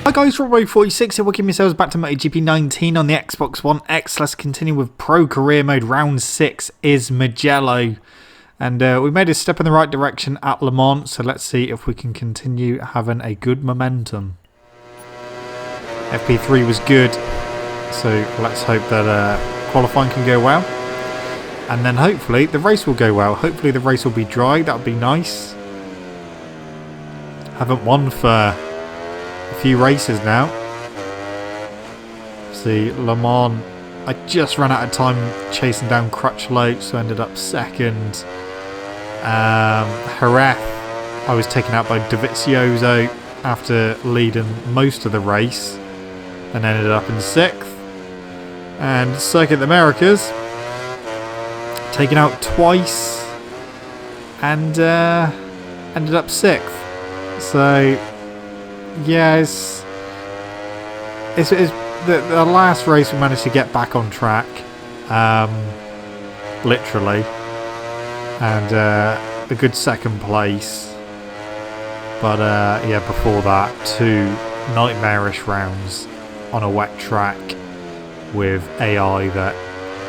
Hi guys, Robo46 here, welcome yourselves back to MotoGP 19 on the Xbox One X. Let's continue with Pro Career Mode. Round 6 is Mugello. And we made a step in the right direction at Le Mans, so let's see if we can continue having a good momentum. FP3 was good, so let's hope that qualifying can go well. And then hopefully the race will go well. Hopefully the race will be dry, that would be nice. Haven't won for a few races now. See, Le Mans, I just ran out of time chasing down Crutchlow, so ended up second. Jerez, I was taken out by Dovizioso after leading most of the race, and ended up in 6th. And Circuit Americas, taken out twice, and ended up 6th. So yeah, it's the last race we managed to get back on track, literally, and a good second place. But yeah, before that, 2 nightmarish rounds on a wet track with AI that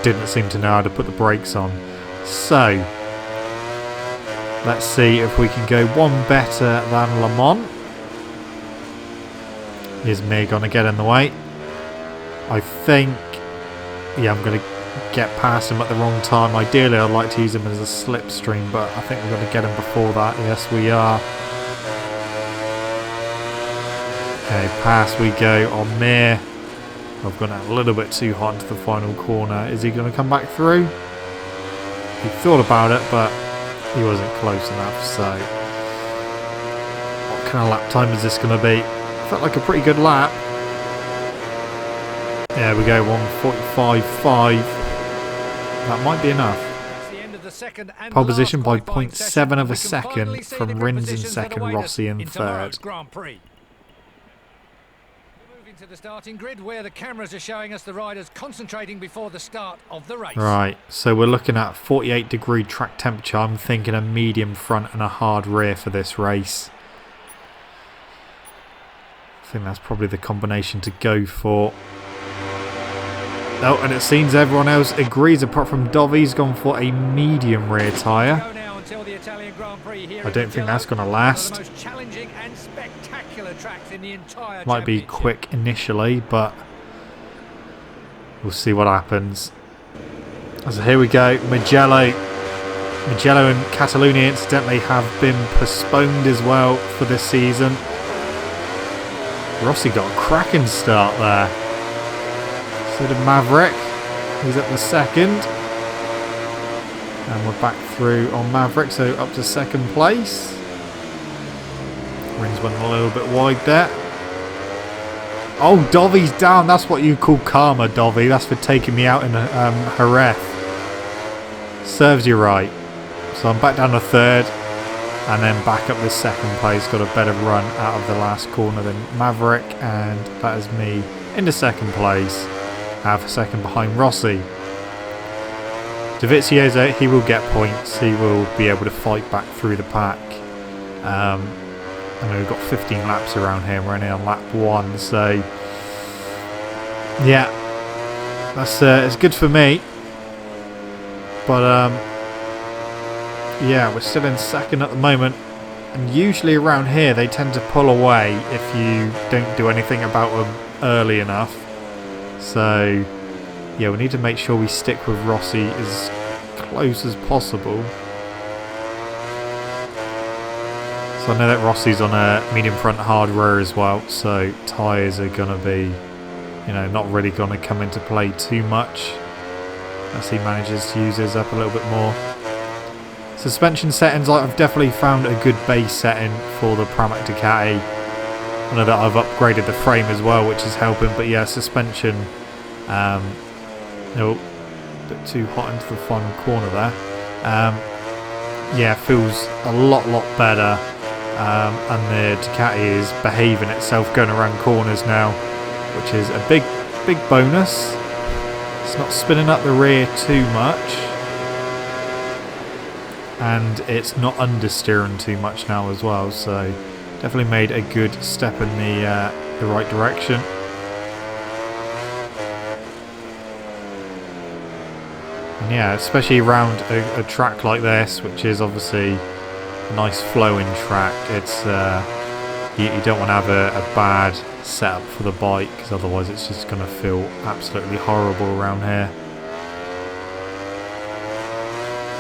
didn't seem to know how to put the brakes on. So let's see if we can go one better than Le Mans. Is me going to get in the way? I think, yeah, I'm going to get past him at the wrong time. Ideally, I'd like to use him as a slipstream, but I think we're going to get him before that. Yes, we are. Okay, past we go on Mir. I've gone out a little bit too hot into the final corner. Is he going to come back through? He thought about it, but he wasn't close enough. So, what kind of lap time is this going to be? Felt like a pretty good lap. There we go, 1:45.5. That might be enough. Pole position by 0.7 of a second from Rins in second, Rossi in third. To the starting grid where the cameras are showing us the riders concentrating before the start of the race. Right, so we're looking at 48-degree track temperature. I'm thinking a medium front and a hard rear for this race. I think that's probably the combination to go for. Oh, and it seems everyone else agrees apart from Dovi's gone for a medium rear tyre. I don't think that's going to last. Might be quick initially, but we'll see what happens. So here we go, Mugello. Mugello and Catalonia incidentally have been postponed as well for this season. Rossi got a cracking start there. So did Maverick. He's at the second. And we're back through on Maverick, so up to second place. Rins went a little bit wide there. Oh, Dovi's down. That's what you call karma, Dovi. That's for taking me out in Jerez. Serves you right. So I'm back down to third. And then back up to second place. Got a better run out of the last corner than Maverick. And that is me into second place. Half a second behind Rossi. Dovizioso, he will get points. He will be able to fight back through the pack. I mean, we've got 15 laps around here. We're only on lap 1, so yeah, that's it's good for me. But yeah, we're still in second at the moment, and usually around here they tend to pull away if you don't do anything about them early enough. So yeah, we need to make sure we stick with Rossi as close as possible. So I know that Rossi's on a medium front hard rear as well, so tyres are going to be, you know, not really going to come into play too much as he manages to use his up a little bit more. Suspension settings, I've definitely found a good base setting for the Pramac Ducati. I know that I've upgraded the frame as well, which is helping, but yeah, suspension, a bit too hot into the final corner there. Yeah, feels a lot better. And the Ducati is behaving itself going around corners now, which is a big bonus. It's not spinning up the rear too much, and it's not understeering too much now as well, so definitely made a good step in the the right direction. And yeah, especially around a track like this, which is obviously a nice flowing track, it's you don't want to have a bad setup for the bike, because otherwise it's just going to feel absolutely horrible around here.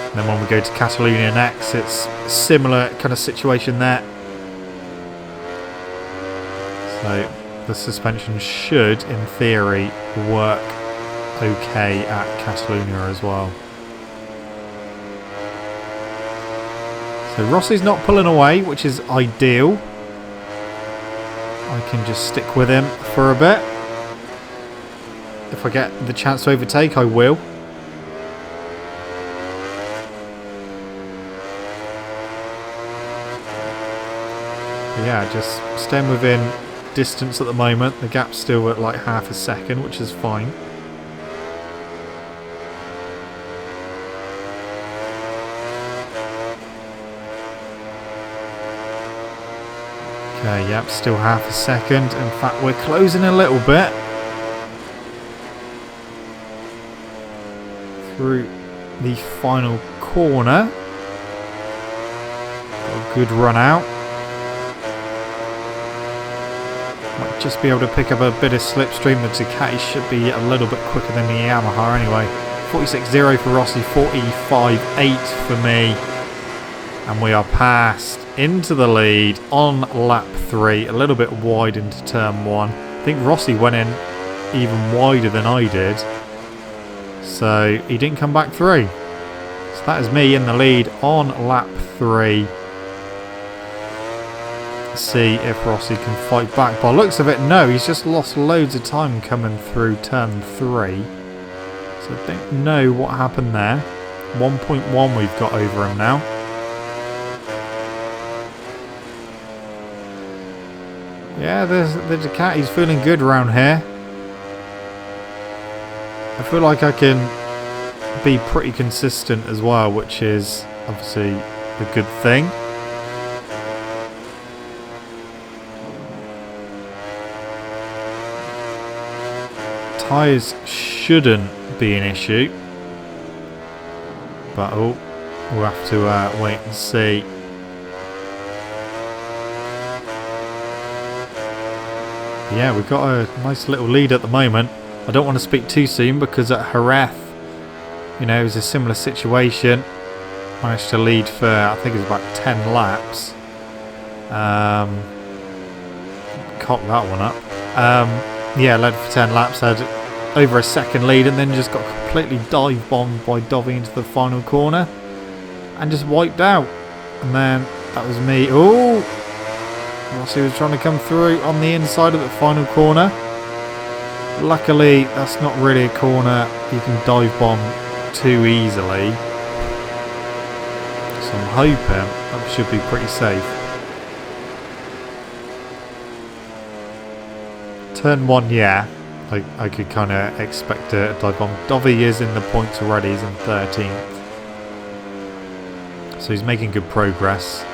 And then when we go to Catalunya next, it's a similar kind of situation there. So the suspension should, in theory, work okay at Catalunya as well. So Rossi's not pulling away, which is ideal. I can just stick with him for a bit. If I get the chance to overtake, I will. But yeah, just staying within distance at the moment. The gap's still at like half a second, which is fine. Okay, yep, still half a second. In fact, we're closing a little bit. Through the final corner. Got a good run out. Might just be able to pick up a bit of slipstream. The Ducati should be a little bit quicker than the Yamaha anyway. 46.0 for Rossi, 45.8 for me. And we are passed into the lead on lap 3, a little bit wide into turn 1. I think Rossi went in even wider than I did, so he didn't come back through. So that is me in the lead on lap 3. Let's see if Rossi can fight back. By the looks of it, no, he's just lost loads of time coming through turn 3. So I don't know what happened there. 1.1 we've got over him now. Yeah, the Ducati's feeling good around here. I feel like I can be pretty consistent as well, which is obviously a good thing. Tyres shouldn't be an issue. But oh, we'll have to wait and see. Yeah, we've got a nice little lead at the moment. I don't want to speak too soon because at Jerez, you know, it was a similar situation. Managed to lead for, I think it was about 10 laps. Cock that one up. Yeah, led for 10 laps, had over a second lead and then just got completely dive bombed by Dovi into the final corner and just wiped out. And then that was me. Oh! Rossi was trying to come through on the inside of the final corner. Luckily, that's not really a corner you can dive bomb too easily. So I'm hoping that should be pretty safe. Turn 1, yeah. I could kind of expect a dive bomb. Dovi is in the points already. He's in 13th. So he's making good progress.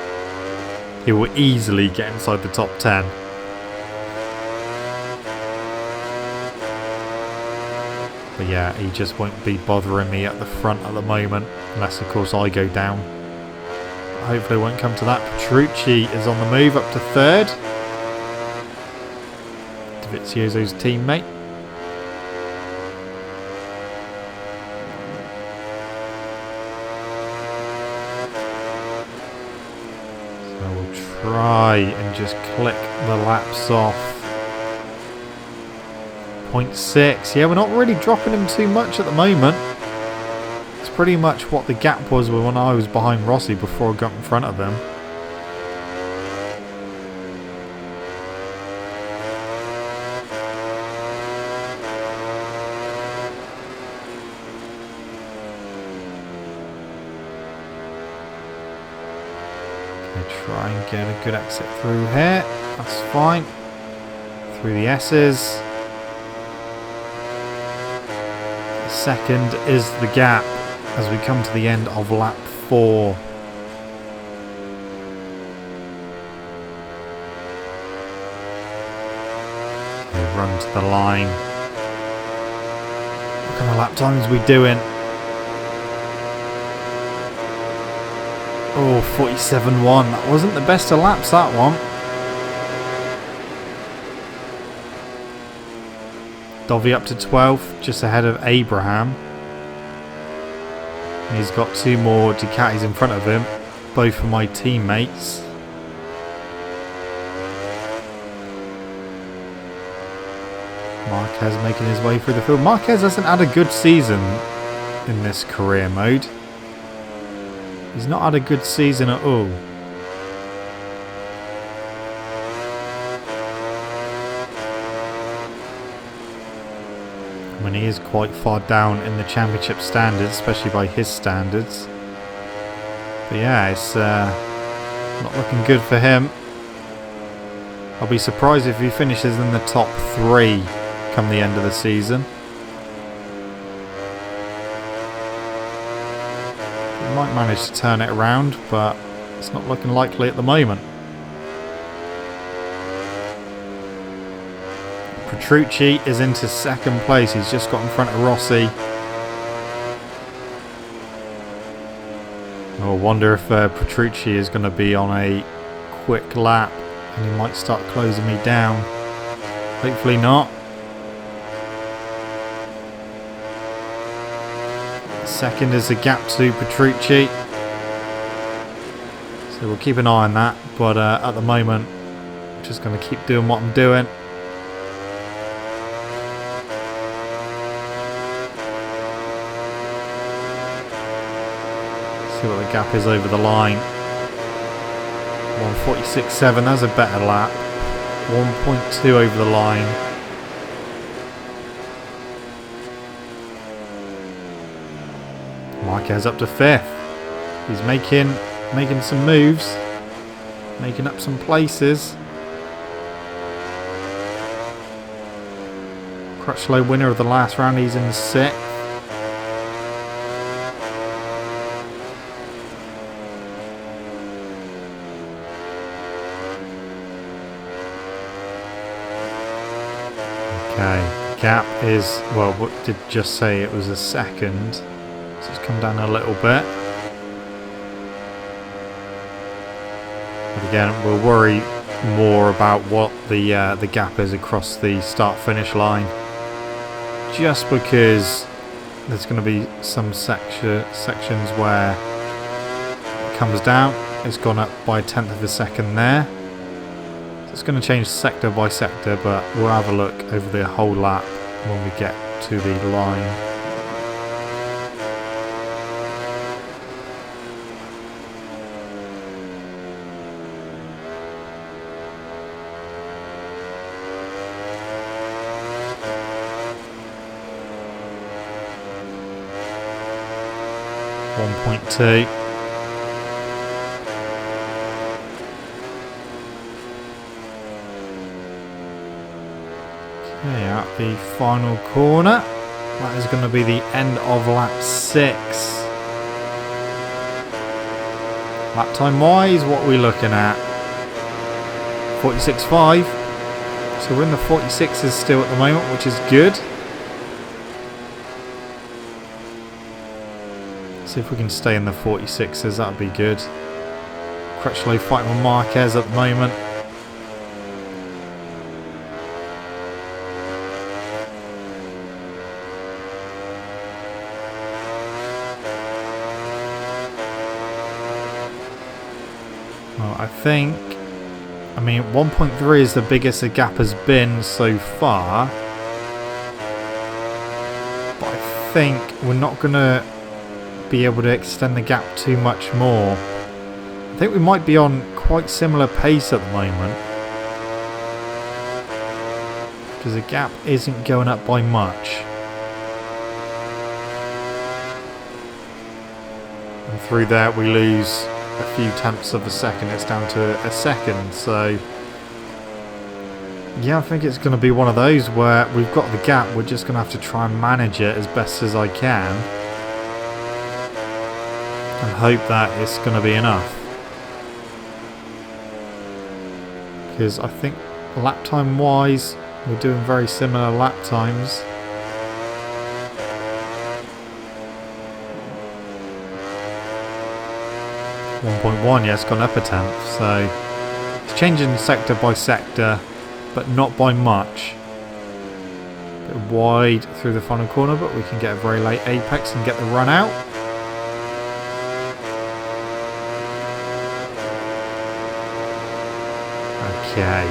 He will easily get inside the top 10. But yeah, he just won't be bothering me at the front at the moment, unless of course I go down. But hopefully it won't come to that. Petrucci is on the move up to 3rd. Dovizioso's teammate. Try and just click the laps off. 0.6. Yeah, we're not really dropping him too much at the moment. It's pretty much what the gap was when I was behind Rossi before I got in front of him. Try and get a good exit through here. That's fine. Through the S's. Second is the gap as we come to the end of lap 4. run to the line. What kind of lap times are we doing? Oh, 47.1. That wasn't the best of laps, that one. Dovi up to 12th, just ahead of Abraham. And he's got 2 more Ducatis in front of him, both of my teammates. Marquez making his way through the field. Marquez hasn't had a good season in this career mode. He's not had a good season at all. I mean, he is quite far down in the championship standards, especially by his standards. But yeah, it's not looking good for him. I'll be surprised if he finishes in the top 3 come the end of the season. He might manage to turn it around, but it's not looking likely at the moment. Petrucci is into 2nd place. He's just got in front of Rossi. I wonder if Petrucci is going to be on a quick lap and he might start closing me down. Hopefully not. Second is a gap to Petrucci. So we'll keep an eye on that. But at the moment, I'm just going to keep doing what I'm doing. See what the gap is over the line. 1:46.7, that's a better lap. 1.2 over the line. Marquez up to 5th. He's making some moves, making up some places. Crutchlow winner of the last round, he's in 6th. Okay, gap is, well, what did just say it was a second, so it's come down a little bit. But again, we'll worry more about what the gap is across the start-finish line, just because there's going to be some sections where it comes down. It's gone up by 1/10 of a second there. It's going to change sector by sector, but we'll have a look over the whole lap when we get to the line. .2. Okay, at the final corner. That is going to be the end of lap 6. Lap time wise, what are we looking at? 46.5. So we're in the 46s still at the moment, which is good. See if we can stay in the 46s, that'd be good. Crutchlow fighting with Marquez at the moment. Well, I think, 1.3 is the biggest the gap has been so far. But I think we're not going to be able to extend the gap too much more. I think we might be on quite similar pace at the moment, because the gap isn't going up by much. And through there we lose a few tenths of a second. It's down to a second. So yeah, I think it's going to be one of those where we've got the gap, we're just going to have to try and manage it as best as I can and hope that it's going to be enough. Because I think lap time wise We're doing very similar lap times. .1, yeah, it's gone up a tenth, so it's changing sector by sector, but not by much. A bit wide through the final corner, but we can get a very late apex and get the run out. Okay.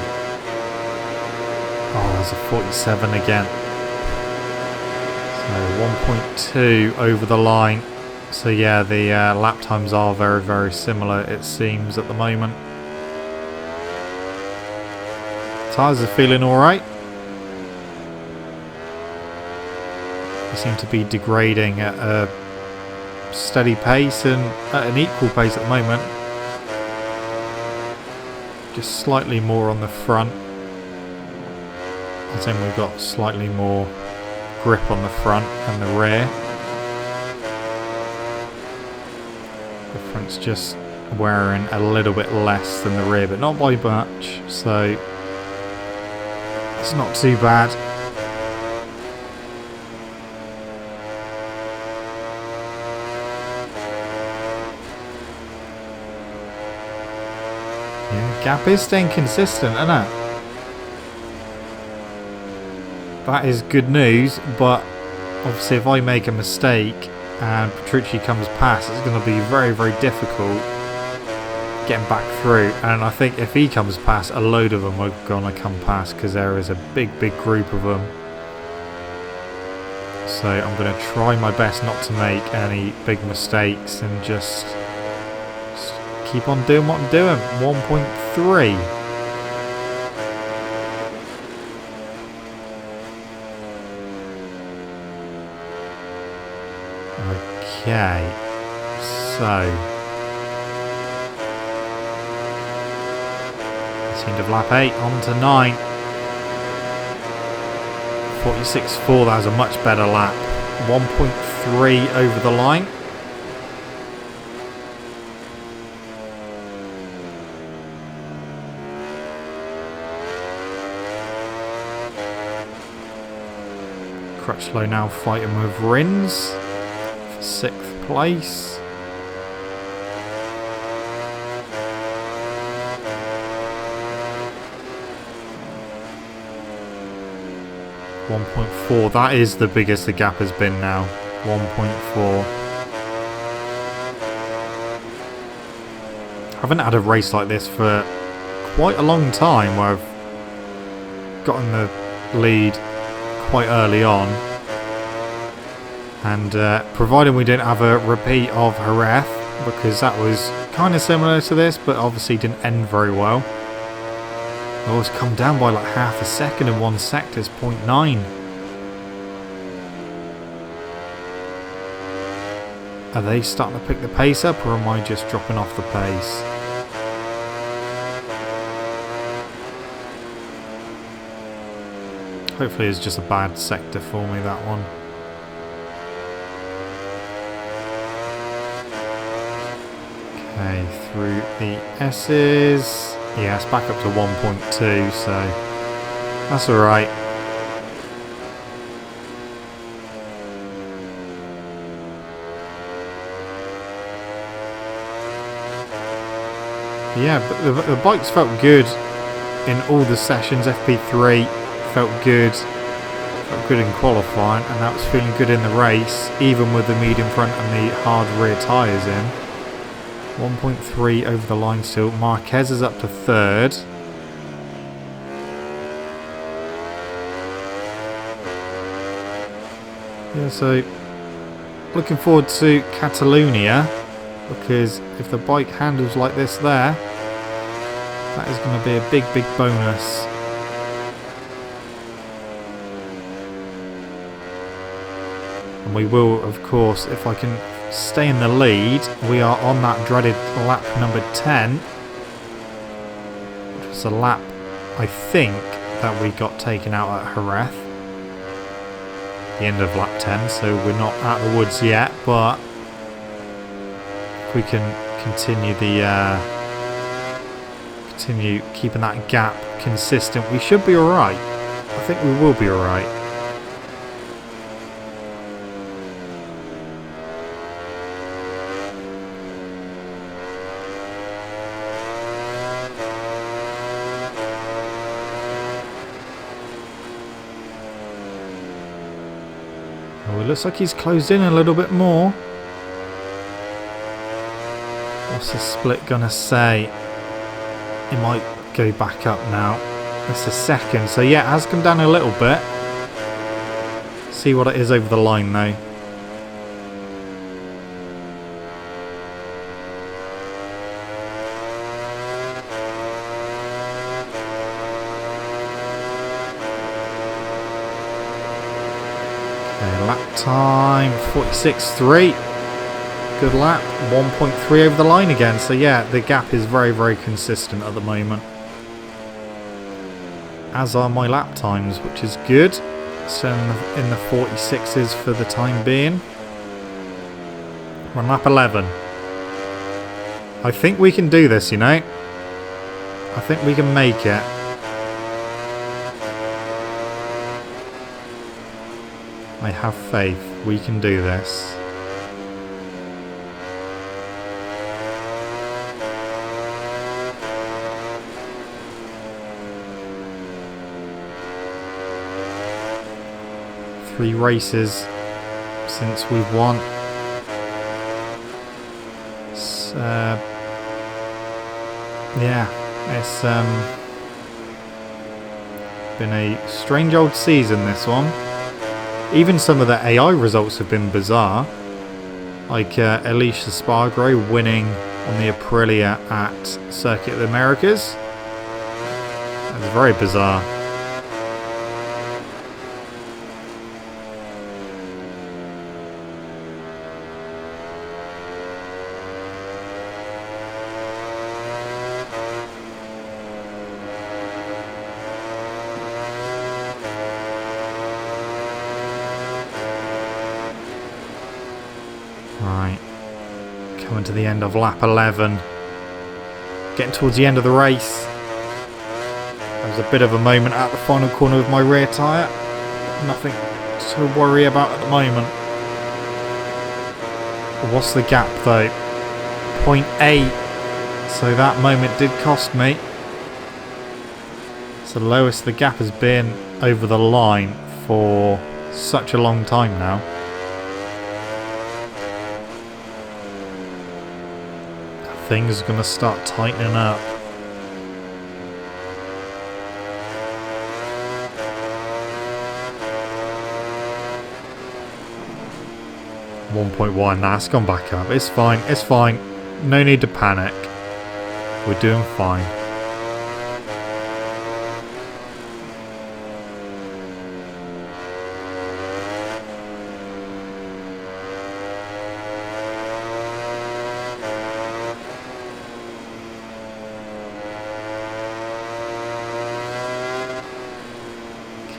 Oh, there's a 47 again. So 1.2 over the line. So yeah, the lap times are very, very similar, it seems, at the moment. Tyres are feeling alright. They seem to be degrading at a steady pace and at an equal pace at the moment. Just slightly more on the front. I think we've got slightly more grip on the front and the rear. The front's just wearing a little bit less than the rear, but not by much, so it's not too bad. Yeah, gap is staying consistent, isn't it? That is good news, but obviously if I make a mistake and Petrucci comes past, it's going to be very, very difficult getting back through. And I think if he comes past, a load of them are going to come past because there is a big, big group of them. So I'm going to try my best not to make any big mistakes and just keep on doing what I'm doing. 1.3. Okay, so it's the end of lap 8, on to 9. 46.4, that was a much better lap. 1.3 over the line. Crutchlow now fighting with Rins. 6th place. .4, that is the biggest the gap has been now. 1.4. I haven't had a race like this for quite a long time where I've gotten the lead quite early on. And providing we didn't have a repeat of Jerez, because that was kind of similar to this, but obviously didn't end very well. I always come down by like half a second in one sector, it's 0.9. Are they starting to pick the pace up, or am I just dropping off the pace? Hopefully it's just a bad sector for me, that one. Okay, through the S's. Yeah, it's back up to 1.2, so that's alright. Yeah, but the bikes felt good in all the sessions. FP3 felt good in qualifying, and that was feeling good in the race, even with the medium front and the hard rear tyres in. 1.3 over the line still. Marquez is up to 3rd. Yeah, so looking forward to Catalonia, because if the bike handles like this there, that is going to be a big, big bonus. And we will, of course, if I can stay in the lead, we are on that dreaded lap number 10, which was a lap, I think, that we got taken out at Jerez. The end of lap 10, so we're not out of the woods yet, but if we can continue continue keeping that gap consistent, we should be alright. I think we will be alright. Oh, it looks like he's closed in a little bit more. What's the split gonna say? It might go back up now. That's the second. So yeah, it has come down a little bit. See what it is over the line though. Okay, lap time 46.3. Good lap. 1.3 over the line again. So yeah, the gap is very, very consistent at the moment. As are my lap times, which is good. So in the 46s for the time being. We're on lap 11. I think we can do this, you know. I think we can make it. I have faith. We can do this. Three races since we've won. Yeah, it's been a strange old season, this one. Even some of the AI results have been bizarre, like Alicia Spargo winning on the Aprilia at Circuit of the Americas. That's very bizarre. Right, coming to the end of lap 11, getting towards the end of the race. There was a bit of a moment at the final corner with my rear tyre, nothing to worry about at the moment. What's the gap though? 0.8, so that moment did cost me. It's the lowest the gap has been over the line for such a long time now. Things are going to start tightening up. .1, nah, it's gone back up. It's fine, it's fine. No need to panic. We're doing fine.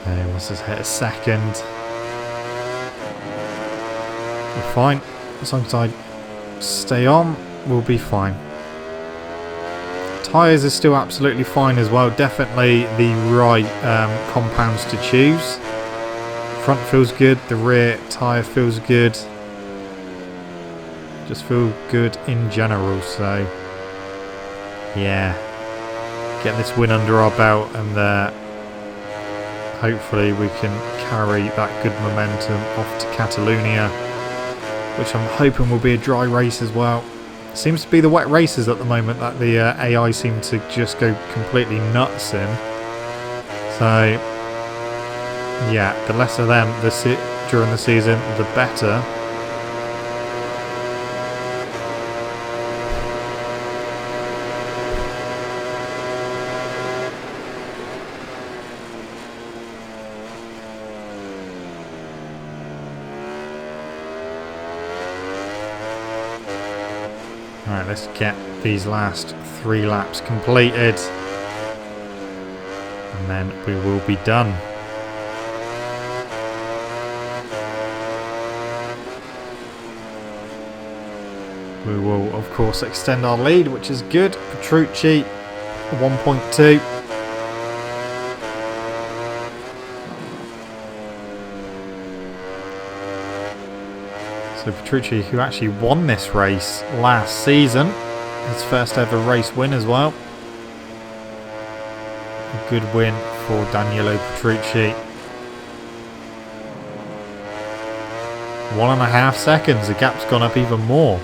Okay, once this hit a second, we're fine. As long as I stay on, we'll be fine. Tyres are still absolutely fine as well. Definitely the right compounds to choose. Front feels good. The rear tyre feels good. Just feel good in general. So yeah, get this win under our belt, and hopefully we can carry that good momentum off to Catalonia, which I'm hoping will be a dry race as well. Seems to be the wet races at the moment that the AI seem to just go completely nuts in. So yeah, the less of them during the season, the better. Alright, let's get these last 3 laps completed, and then we will be done. We will, of course, extend our lead, which is good. Petrucci, 1.2. So Petrucci, who actually won this race last season, his first ever race win as well. A good win for Danilo Petrucci. 1.5 seconds, the gap's gone up even more.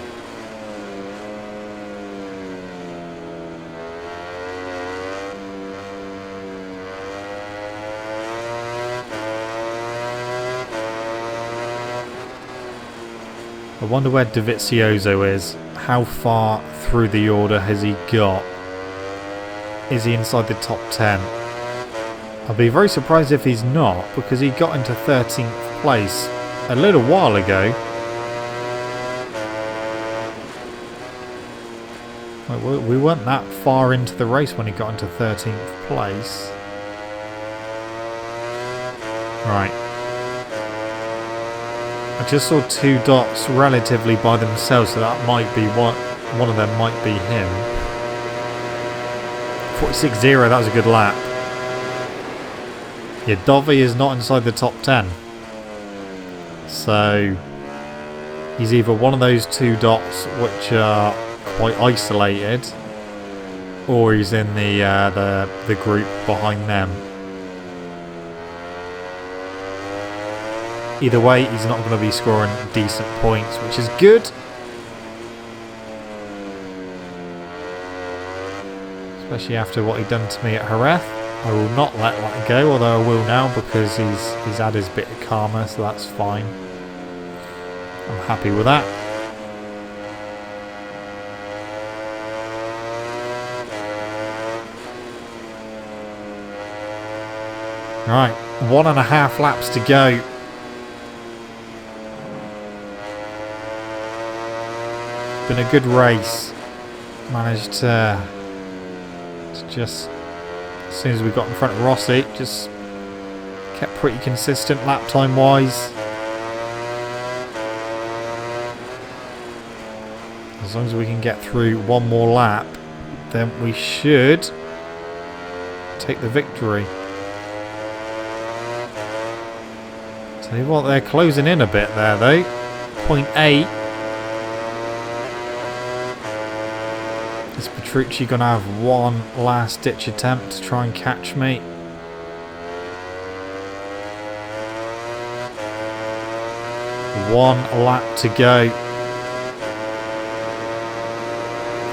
I wonder where Dovizioso is. How far through the order has he got? Is he inside the top 10? I'll be very surprised if he's not, because he got into 13th place a little while ago. We weren't that far into the race when he got into 13th place. Right. I just saw 2 dots relatively by themselves, so that might be one of them might be him. 46.0, that was a good lap. Yeah, Dovi is not inside the top 10. So he's either one of those 2 dots which are quite isolated, or he's in the group behind them. Either way, he's not going to be scoring decent points, which is good. Especially after what he'd done to me at Jerez. I will not let that go, although I will now because he's had his bit of karma, so that's fine. I'm happy with that. Right, 1.5 laps to go. Been a good race. Managed to just, as soon as we got in front of Rossi, just kept pretty consistent lap time wise. As long as we can get through one more lap, then we should take the victory. Tell you what, they're closing in a bit there though. 0.8. Is Petrucci going to have one last ditch attempt to try and catch me? One lap to go.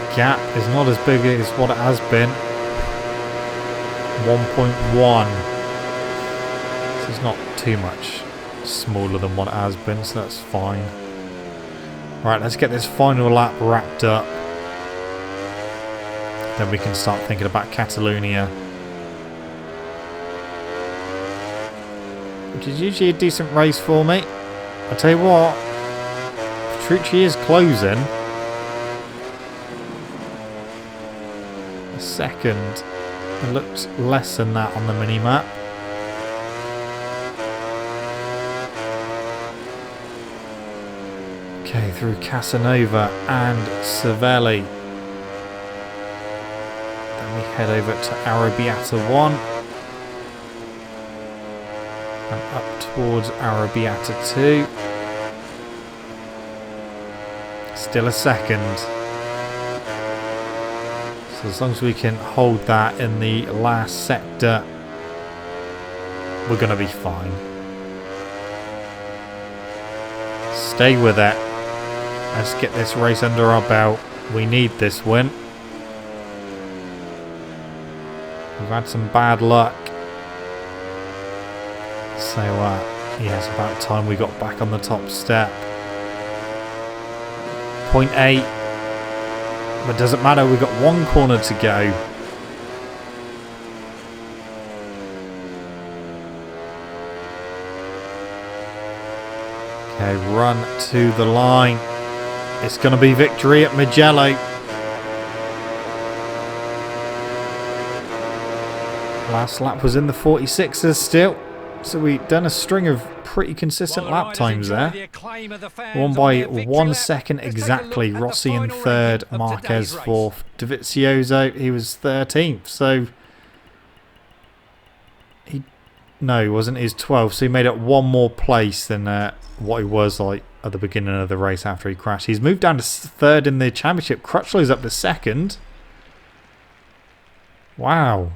The gap is not as big as what it has been. 1.1. This is not too much smaller than what it has been, so that's fine. Right, let's get this final lap wrapped up. Then we can start thinking about Catalonia, which is usually a decent race for me. I tell you what, Petrucci is closing. A second. It looked less than that on the mini-map. Okay, through Casanova and Cervelli. We head over to Arrabbiata 1 and up towards Arrabbiata 2. Still a second. So as long as we can hold that in the last sector, we're going to be fine. Stay with it. Let's get this race under our belt. We need this win. We've had some bad luck. So, yeah, it's about time we got back on the top step. 0.8. But doesn't matter, we've got one corner to go. Okay, run to the line. It's going to be victory at Mugello. Last lap was in the 46ers still. So we've done a string of pretty consistent lap times there. Won by 1 second exactly. Rossi in third, Marquez fourth. Dovizioso, he was 13th. So he No, he wasn't. He's 12th, so he made up one more place than what he was like at the beginning of the race after he crashed. He's moved down to 3rd in the championship. Crutchlow's up to 2nd. Wow.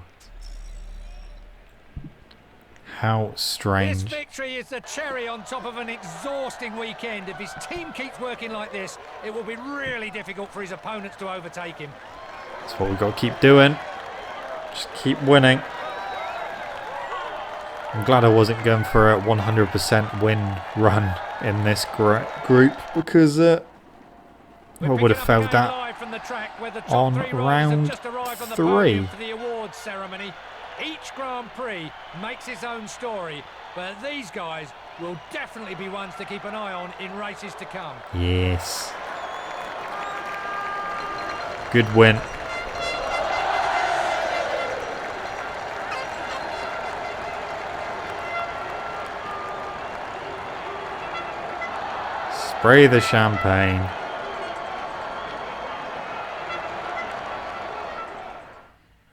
How strange. This victory is the cherry on top of an exhausting weekend. If his team keeps working like this, it will be really difficult for his opponents to overtake him. That's what we've got to keep doing. Just keep winning. I'm glad I wasn't going for a 100% win run in this group because I would have failed that on round 3. For the awards ceremony. Each Grand Prix makes its own story, but these guys will definitely be ones to keep an eye on in races to come. Yes. Good win. Spray the champagne.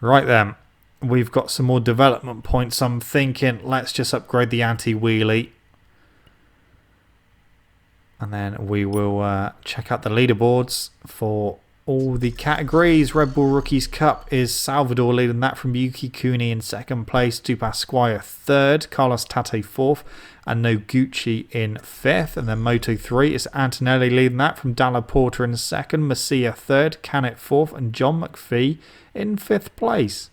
Right then. We've got some more development points. I'm thinking let's just upgrade the anti-wheelie. And then we will check out the leaderboards for all the categories. Red Bull Rookies Cup is Salvador leading that from Yuki Kuni in 2nd place. Tupac Squire 3rd. Carlos Tate 4th. And Noguchi in 5th. And then Moto 3 is Antonelli leading that from Dalla Porta in 2nd. Masia 3rd. Canet 4th. And John McPhee in 5th place.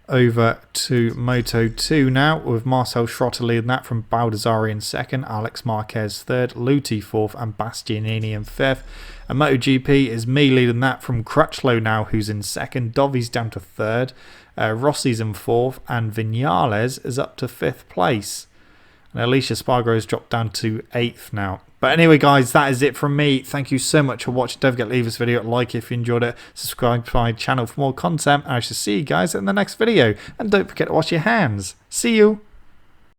Over to Moto 2 now with Marcel Schrotter leading that from Baldassari in 2nd, Alex Marquez 3rd, Luti 4th and Bastianini in 5th. And MotoGP is me leading that from Crutchlow now who's in 2nd, Dovi's down to 3rd, Rossi's in 4th and Vinales is up to 5th place. And Alicia Spargro's dropped down to 8th now. But anyway, guys, that is it from me. Thank you so much for watching. Don't forget to leave this video a like if you enjoyed it. Subscribe to my channel for more content. And I shall see you guys in the next video. And don't forget to wash your hands. See you.